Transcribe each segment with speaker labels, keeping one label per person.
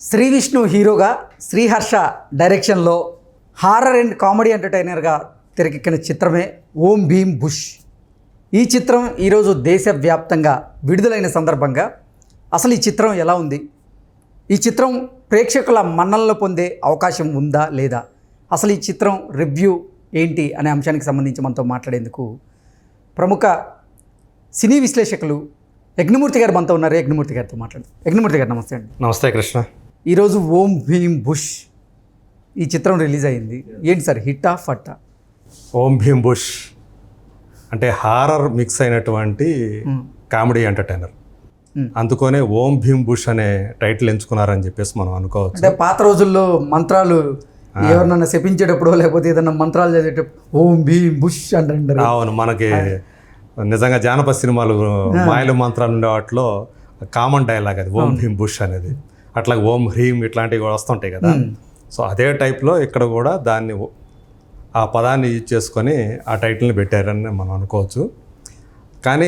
Speaker 1: శ్రీ విష్ణు హీరోగా శ్రీహర్ష డైరెక్షన్లో horror and comedy ఎంటర్టైనర్గా తెరకెక్కిన చిత్రమే ఓం భీమ్ బుష్. ఈ చిత్రం ఈరోజు దేశవ్యాప్తంగా విడుదలైన సందర్భంగా అసలు ఈ చిత్రం ఎలా ఉంది, ఈ చిత్రం ప్రేక్షకుల మన్ననలు పొందే అవకాశం ఉందా లేదా, అసలు ఈ చిత్రం రివ్యూ ఏంటి అనే అంశానికి సంబంధించి మనతో మాట్లాడేందుకు ప్రముఖ సినీ విశ్లేషకులు యజ్ఞమూర్తి గారు మనతో ఉన్నారు. యజ్ఞమూర్తి గారితో మాట్లాడదాం. యజ్ఞమూర్తి గారు నమస్తే అండి.
Speaker 2: నమస్తే కృష్ణ.
Speaker 1: ఈరోజు ఓం భీమ్ బుష్ ఈ చిత్రం రిలీజ్ అయింది. ఏంటి సార్, హిట్టా ఫట్టా?
Speaker 2: ఓం భీమ్ బుష్ అంటే హారర్ మిక్స్ అయినటువంటి కామెడీ ఎంటర్టైనర్, అందుకనే ఓం భీమ్ బుష్ అనే టైటిల్ ఎంచుకున్నారని చెప్పేసి మనం అనుకోవచ్చు.
Speaker 1: అంటే పాత రోజుల్లో మంత్రాలు ఎవరినన్నా శపించేటప్పుడు లేకపోతే ఏదన్నా మంత్రాలు చదివేటప్పుడు ఓం భీమ్ బుష్ అంటారు.
Speaker 2: అవును, మనకి నిజంగా జానపద సినిమాలు మాయలు మంత్రాలు ఉండే వాటిలో కామన్ డైలాగ్ అది ఓం భీమ్ బుష్ అనేది. అట్లా ఓం హ్రీం ఇట్లాంటివి కూడా వస్తుంటాయి కదా. సో అదే టైప్లో ఇక్కడ కూడా దాన్ని ఆ పదాన్ని యూజ్ చేసుకొని ఆ టైటిల్ని పెట్టారని మనం అనుకోవచ్చు. కానీ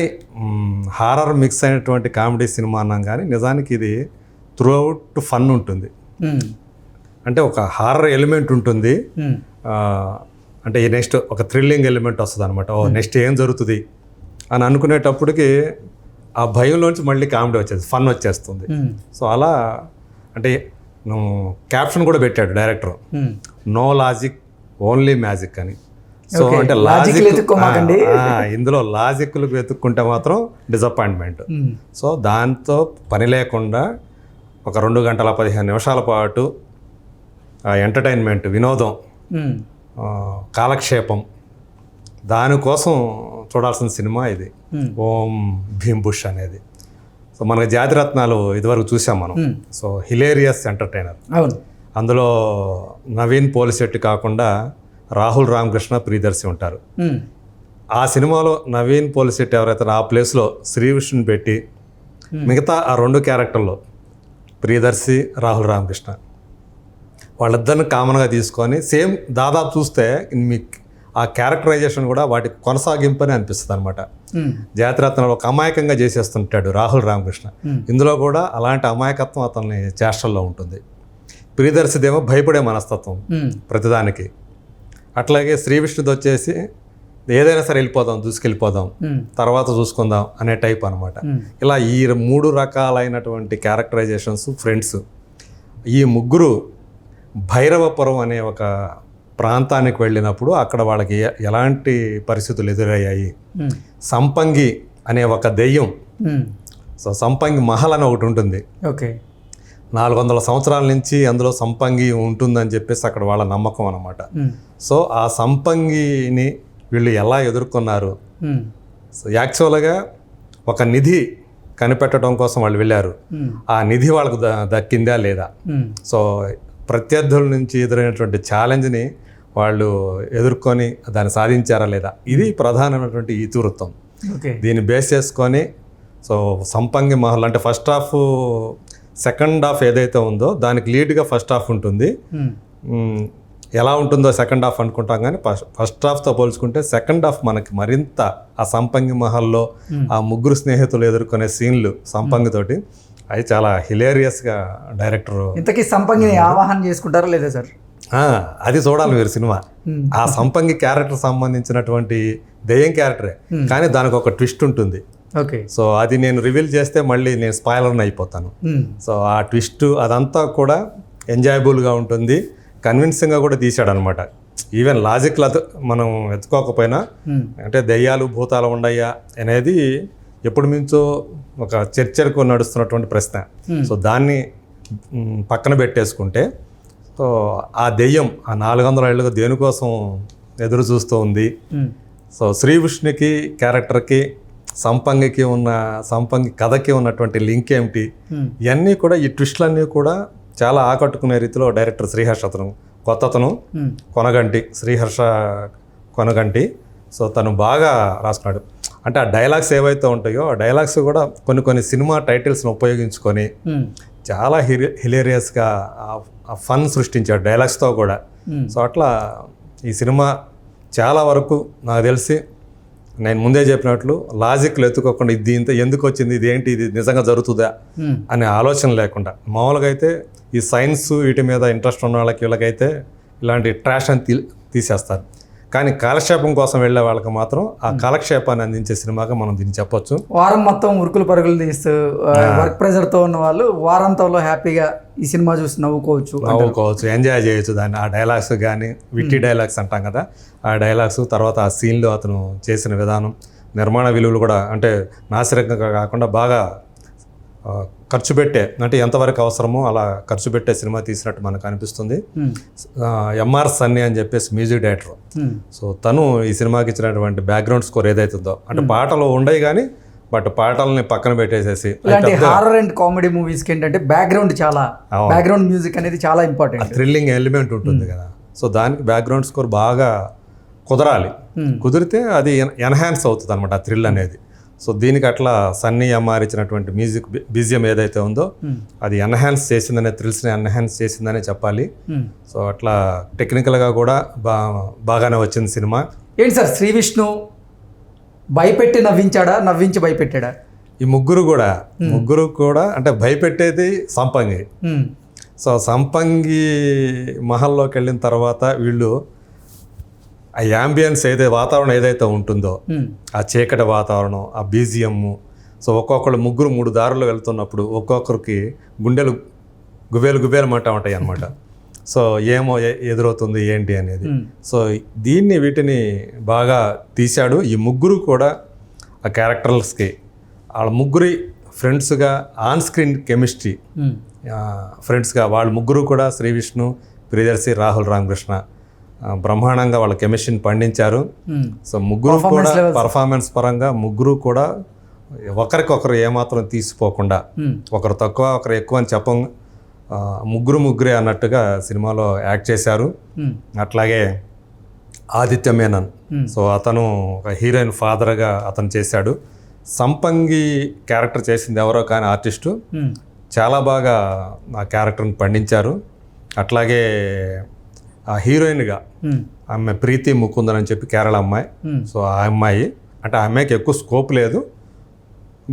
Speaker 2: హారర్ మిక్స్ అయినటువంటి కామెడీ సినిమా అన్నాం, కానీ నిజానికి ఇది త్రూ అవుట్ ఫన్ ఉంటుంది. అంటే ఒక హారర్ ఎలిమెంట్ ఉంటుంది, అంటే నెక్స్ట్ ఒక థ్రిల్లింగ్ ఎలిమెంట్ వస్తుంది అనమాట. ఓ నెక్స్ట్ ఏం జరుగుతుంది అని అనుకునేటప్పటికి ఆ భయంలోంచి మళ్ళీ కామెడీ వచ్చేది, ఫన్ వచ్చేస్తుంది. సో అలా అంటే క్యాప్షన్ కూడా పెట్టాడు director, no logic only magic అని. సో అంటే లాజిక్ ఇందులో లాజిక్లు వెతుక్కుంటే మాత్రం డిసప్పాయింట్మెంట్. సో దాంతో పని లేకుండా ఒక 2 గంటల 15 నిమిషాల పాటు ఎంటర్టైన్మెంట్, వినోదం, కాలక్షేపం, దానికోసం చూడాల్సిన సినిమా ఇది ఓం భీమ్ బుష్ అనేది. సో మనకి జాతిరత్నాలు ఇదివరకు చూసాం మనం. So hilarious entertainer. అందులో నవీన్ పోలిశెట్టి కాకుండా రాహుల్ రామకృష్ణ, ప్రియదర్శి ఉంటారు. ఆ సినిమాలో నవీన్ పోలిశెట్టి ఎవరైతే ఆ ప్లేస్లో శ్రీ విష్ణుని పెట్టి మిగతా ఆ 2 క్యారెక్టర్లో ప్రియదర్శి, రాహుల్ రామకృష్ణ వాళ్ళిద్దరిని కామన్గా తీసుకొని సేమ్ దాదాపు చూస్తే మీకు ఆ క్యారెక్టరైజేషన్ కూడా వాటి కొనసాగింపు అని అనిపిస్తుంది అనమాట. జాతిరత్నాలు ఒక అమాయకంగా చేసేస్తుంటాడు రాహుల్ రామకృష్ణ, ఇందులో కూడా అలాంటి అమాయకత్వం అతని చేష్టల్లో ఉంటుంది. ప్రియదర్శిదేమో భయపడే మనస్తత్వం ప్రతిదానికి. అట్లాగే శ్రీ విష్ణుది వచ్చేసి ఏదైనా సరే వెళ్ళిపోదాం, దూసుకెళ్ళిపోదాం, తర్వాత చూసుకుందాం అనే టైప్ అనమాట. ఇలా ఈ 3 రకాలైనటువంటి క్యారెక్టరైజేషన్స్ ఫ్రెండ్స్. ఈ ముగ్గురు భైరవపురం అనే ఒక ప్రాంతానికి వెళ్ళినప్పుడు అక్కడ వాళ్ళకి ఎలాంటి పరిస్థితులు ఎదురయ్యాయి. సంపంగి అనే ఒక దెయ్యం, సో సంపంగి మహల్ అని ఒకటి ఉంటుంది. ఓకే, 400 సంవత్సరాల నుంచి అందులో సంపంగి ఉంటుందని చెప్పేసి అక్కడ వాళ్ళ నమ్మకం అన్నమాట. సో ఆ సంపంగిని వీళ్ళు ఎలా ఎదుర్కొన్నారు. సో యాక్చువల్గా ఒక నిధి కనిపెట్టడం కోసం వాళ్ళు వెళ్ళారు. ఆ నిధి వాళ్ళకు దక్కిందా లేదా, సో ప్రత్యర్థుల నుంచి ఎదురైనటువంటి ఛాలెంజ్ని వాళ్ళు ఎదుర్కొని దాన్ని సాధించారా లేదా, ఇది ప్రధానమైనటువంటి ఇతివృత్తం. దీన్ని బేస్ చేసుకొని సో సంపంగి మహల్ అంటే ఫస్ట్ హాఫ్, సెకండ్ హాఫ్ ఏదైతే ఉందో దానికి లీడ్గా ఫస్ట్ హాఫ్ ఉంటుంది. ఎలా ఉంటుందో సెకండ్ హాఫ్ అనుకుంటాం, కానీ ఫస్ట్ హాఫ్తో పోల్చుకుంటే సెకండ్ హాఫ్ మనకి మరింత ఆ సంపంగి మహల్లో ఆ ముగ్గురు స్నేహితులు ఎదుర్కొనే సీన్లు సంపంగితోటి అది చాలా హిలేరియస్గా డైరెక్టర్.
Speaker 1: ఇంతకీ సంపంగిని ఆవాహన చేసుకుంటారా లేదా సార్?
Speaker 2: అది చూడాలి మీరు సినిమా. ఆ సంపంగి క్యారెక్టర్ సంబంధించినటువంటి దెయ్యం క్యారెక్టరే, కానీ దానికి ఒక ట్విస్ట్ ఉంటుంది.
Speaker 1: ఓకే, సో
Speaker 2: అది నేను రివీల్ చేస్తే మళ్ళీ నేను స్పాయిలర్ని అయిపోతాను. సో ఆ ట్విస్ట్ అదంతా కూడా ఎంజాయబుల్గా ఉంటుంది, కన్విన్సింగ్గా కూడా తీసాడు అనమాట. ఈవెన్ లాజిక్లో మనం ఎత్తుకోకపోయినా, అంటే దెయ్యాలు భూతాలు ఉండయా అనేది ఎప్పుడు మించో ఒక చర్చకు నడుస్తున్నటువంటి ప్రశ్న. సో దాన్ని పక్కన పెట్టేసుకుంటే, సో ఆ దెయ్యం ఆ 400 ఏళ్ళుగా దేనికోసం ఎదురు చూస్తూ ఉంది. సో శ్రీ విష్ణుకి క్యారెక్టర్కి సంపంగి కథకి ఉన్నటువంటి లింక్ ఏమిటి, ఇవన్నీ కూడా ఈ ట్విస్టులన్నీ కూడా చాలా ఆకట్టుకునే రీతిలో డైరెక్టర్ శ్రీహర్ష, కొత్తతను కొనగంటి, శ్రీహర్ష కొనగంటి. సో తను బాగా రాసుకున్నాడు. అంటే ఆ డైలాగ్స్ ఏవైతే ఉంటాయో ఆ డైలాగ్స్ కూడా కొన్ని సినిమా టైటిల్స్ని ఉపయోగించుకొని చాలా హిలేరియస్గా ఆ ఫన్ సృష్టించాడు డైలాగ్స్తో కూడా. సో అట్లా ఈ సినిమా చాలా వరకు నాకు తెలిసి నేను ముందే చెప్పినట్లు లాజిక్లు ఎత్తుకోకుండా ఇది ఇంత ఎందుకు వచ్చింది, ఇది ఏంటి, ఇది నిజంగా జరుగుతుందా అనే ఆలోచన లేకుండా మామూలుగా అయితే ఈ సైన్స్ వీటి మీద ఇంట్రెస్ట్ ఉన్న వాళ్ళకి వీళ్ళకైతే ఇలాంటి ట్రాష్ అని తీసేస్తారు. కానీ కాలక్షేపం కోసం వెళ్ళే వాళ్ళకి మాత్రం ఆ కాలక్షేపాన్ని అందించే సినిమాగా మనం దీన్ని చెప్పొచ్చు.
Speaker 1: వారం మొత్తం ఉరుకులు పరుగులు తీస్తూ వర్క్ ప్రెజర్తో ఉన్న వాళ్ళు వారాంతంలో హ్యాపీగా ఈ సినిమా చూసి నవ్వుకోవచ్చు,
Speaker 2: ఎంజాయ్ చేయొచ్చు దాన్ని. ఆ డైలాగ్స్ కానీ విట్టి డైలాగ్స్ అంటాం కదా, ఆ డైలాగ్స్, తర్వాత ఆ సీన్లో అతను చేసిన విధానం, నిర్మాణ విలువలు కూడా అంటే నాసిరకంగా కాకుండా బాగా ఖర్చు పెట్టే, అంటే ఎంతవరకు అవసరమో అలా ఖర్చు పెట్టే సినిమా తీసినట్టు మనకు అనిపిస్తుంది. ఎంఆర్ సన్నీ అని చెప్పేసి మ్యూజిక్ డైరెక్టర్. సో తను ఈ సినిమాకి ఇచ్చినటువంటి బ్యాక్గ్రౌండ్ స్కోర్ ఏదైతుందో, అంటే పాటలు ఉండవు కానీ బట్ పాటల్ని పక్కన పెట్టేసేసి
Speaker 1: హారర్ అండ్ కామెడీ మూవీస్కి ఏంటంటే బ్యాక్గ్రౌండ్ మ్యూజిక్ అనేది చాలా ఇంపార్టెంట్,
Speaker 2: థ్రిల్లింగ్ ఎలిమెంట్ ఉంటుంది కదా. సో దానికి బ్యాక్గ్రౌండ్ స్కోర్ బాగా కుదరాలి, కుదిరితే అది ఎన్హాన్స్ అవుతుంది అనమాట ఆ థ్రిల్ అనేది. సో దీనికి అట్లా సన్నీ ఎంఆర్ ఇచ్చినటువంటి మ్యూజిక్ బీజిఎం ఏదైతే ఉందో అది ఎన్హాన్స్ చేసిందనే, థ్రిల్స్ని ఎన్హాన్స్ చేసిందనే చెప్పాలి. సో అట్లా టెక్నికల్గా కూడా బాగానే వచ్చింది సినిమా.
Speaker 1: ఏంటి సార్, శ్రీ విష్ణు భయపెట్టి నవ్వించాడా, నవ్వించి భయపెట్టాడా?
Speaker 2: ఈ ముగ్గురు కూడా అంటే భయపెట్టేది సంపంగి. సో సంపంగి మహల్లోకి వెళ్ళిన తర్వాత వీళ్ళు ఆ యాంబియన్స్ వాతావరణం ఏదైతే ఉంటుందో, ఆ చీకటి వాతావరణం, ఆ బీజిఎం, సో ఒక్కొక్కరు ముగ్గురు 3 దారులు వెళ్తున్నప్పుడు ఒక్కొక్కరికి గుండెలు గుబేలు ఉంటాయి అన్నమాట. సో ఏమో ఎదురవుతుంది ఏంటి అనేది. సో వీటిని బాగా తీశాడు. ఈ ముగ్గురు కూడా ఆ క్యారెక్టర్స్కి వాళ్ళ ముగ్గురి ఫ్రెండ్స్గా ఆన్ స్క్రీన్ కెమిస్ట్రీ, ఫ్రెండ్స్గా వాళ్ళ ముగ్గురు కూడా శ్రీ విష్ణు, ప్రియదర్శి, రాహుల్ రామకృష్ణ బ్రహ్మాండంగా వాళ్ళ కెమిస్ట్రీని పండించారు. సో ముగ్గురు కూడా పర్ఫార్మెన్స్ పరంగా ముగ్గురు కూడా ఒకరికొకరు ఏమాత్రం తీసిపోకుండా, ఒకరు తక్కువ ఒకరు ఎక్కువ అని ముగ్గురే అన్నట్టుగా సినిమాలో యాక్ట్ చేశారు. అట్లాగే ఆదిత్య మేనన్, సో అతను ఒక హీరోయిన్ ఫాదర్గా అతను చేశాడు. సంపంగి క్యారెక్టర్ చేసింది ఎవరో కానీ ఆర్టిస్టు చాలా బాగా ఆ క్యారెక్టర్ని పండించారు. అట్లాగే ఆ హీరోయిన్గా ఆమె ప్రీతి ముకుందన్ అని చెప్పి కేరళ అమ్మాయి. సో ఆ అమ్మాయి అంటే ఆ అమ్మాయికి ఎక్కువ స్కోప్ లేదు,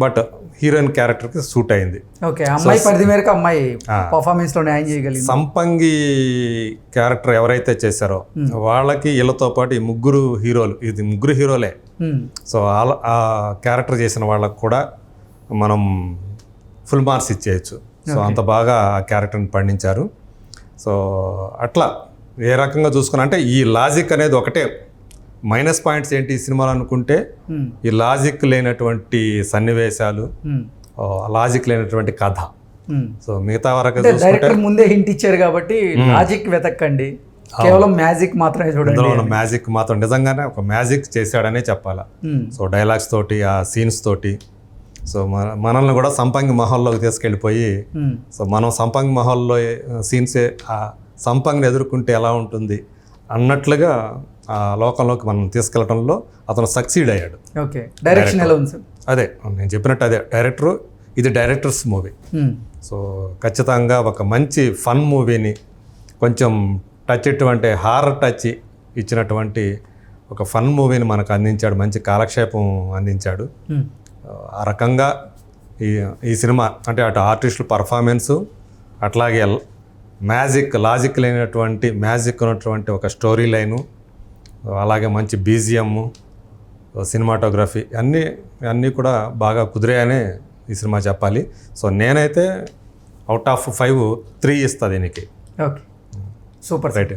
Speaker 2: బట్ హీరోయిన్ క్యారెక్టర్కి సూట్ అయింది. సంపంగి క్యారెక్టర్ ఎవరైతే చేశారో వాళ్ళకి వీళ్ళతో పాటు ఈ ముగ్గురు హీరోలే. సో ఆ క్యారెక్టర్ చేసిన వాళ్ళకు కూడా మనం ఫుల్ మార్క్స్ ఇచ్చేయచ్చు. సో అంత బాగా ఆ క్యారెక్టర్ని పండించారు. సో అట్లా ఏ రకంగా చూసుకున్నా అంటే ఈ లాజిక్ అనేది ఒకటే మైనస్ పాయింట్స్ ఏంటి ఈ సినిమాలు అనుకుంటే, ఈ లాజిక్ లేనటువంటి సన్నివేశాలు, లాజిక్ లేనటువంటి కథ. సో మిగతా వరకు
Speaker 1: డైరెక్టర్ ముందే హింట్ ఇచ్చారు కాబట్టి లాజిక్ వెతకండి, కేవలం మ్యాజిక్ మాత్రమే చూడండి.
Speaker 2: మ్యాజిక్ మాత్రం నిజంగానే ఒక మ్యాజిక్ చేశాడనే చెప్పాలా. సో డైలాగ్స్ తోటి, ఆ సీన్స్ తోటి, సో మనల్ని కూడా సంపంగి మహల్లోకి తీసుకెళ్ళిపోయి, సో మనం సంపంగి మహల్లో సీన్సే ఆ సంపంగిని ఎదుర్కొంటే ఎలా ఉంటుంది అన్నట్లుగా ఆ లోకంలోకి మనం తీసుకెళ్లడంలో అతను సక్సీడ్ అయ్యాడు.
Speaker 1: ఓకే, డైరెక్షన్ ఎలా ఉంది సార్?
Speaker 2: అదే నేను చెప్పినట్టు, అదే డైరెక్టరు, ఇది డైరెక్టర్స్ మూవీ. సో ఖచ్చితంగా ఒక మంచి ఫన్ మూవీని, కొంచెం టచ్ ఇటువంటి హారర్ టచ్ ఇచ్చినటువంటి ఒక ఫన్ మూవీని మనకు అందించాడు, మంచి కాలక్షేపం అందించాడు. ఆ రకంగా ఈ సినిమా అంటే అటు ఆర్టిస్టుల పర్ఫార్మెన్సు, అట్లాగే లాజిక్ లేనటువంటి మ్యాజిక్ ఉన్నటువంటి ఒక స్టోరీ లైను, అలాగే మంచి బీజిఎమ్, సినిమాటోగ్రఫీ అన్నీ కూడా బాగా కుదిరాయనే ఈ సినిమా చెప్పాలి. సో నేనైతే అవుట్ ఆఫ్ 5 3 ఇస్తా దీనికి.
Speaker 1: Okay, super,
Speaker 2: right.